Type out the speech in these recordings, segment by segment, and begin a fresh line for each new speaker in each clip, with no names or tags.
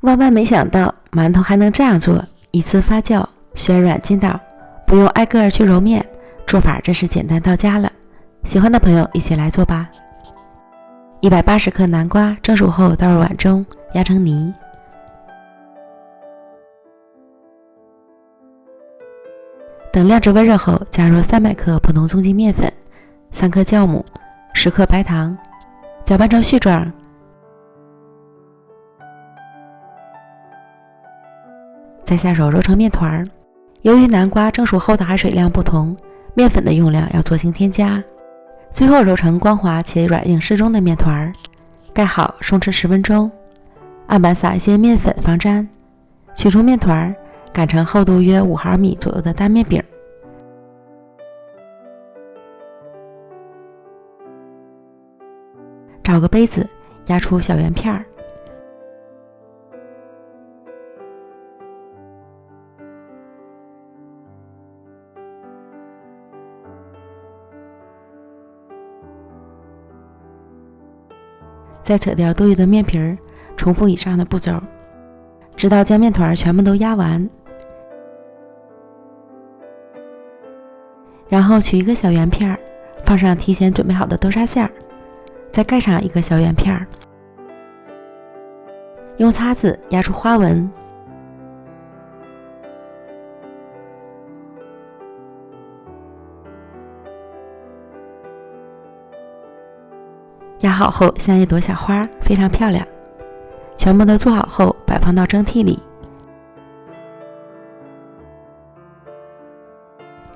万万没想到馒头还能这样做，一次发酵，旋软筋道，不用挨个去揉面，做法真是简单到家了。喜欢的朋友一起来做吧。180克南瓜蒸熟后倒入碗中，压成泥。等晾至温热后，加入300克普通中筋面粉、3克酵母、10克白糖，搅拌成絮状。再下手揉成面团。由于南瓜蒸熟后的含水量不同，面粉的用量要酌情添加。最后揉成光滑且软硬适中的面团，盖好松弛10分钟。案板撒一些面粉防粘，取出面团，擀成厚度约5毫米左右的单面饼。找个杯子压出小圆片，再扯掉多余的面皮，重复以上的步骤，直到将面团全部都压完。然后取一个小圆片，放上提前准备好的豆沙馅，再盖上一个小圆片，用擦子压出花纹。压好后像一朵小花，非常漂亮。全部都做好后摆放到蒸屉里，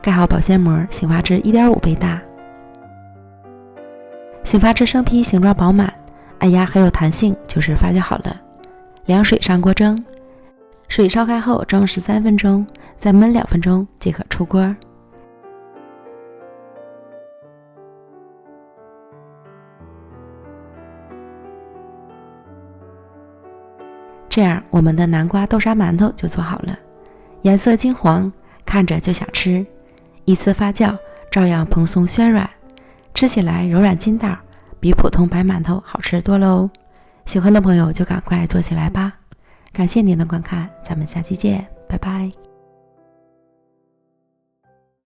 盖好保鲜膜，醒发至 1.5 倍大。醒发至生坯形状饱满，按压很有弹性，就是发酵好了。凉水上锅蒸，水烧开后蒸13分钟，再焖2分钟即可出锅。这样我们的南瓜豆沙馒头就做好了，颜色金黄，看着就想吃。一次发酵照样蓬松暄软，吃起来柔软筋道，比普通白馒头好吃多了哦。喜欢的朋友就赶快做起来吧。感谢您的观看，咱们下期见，拜拜。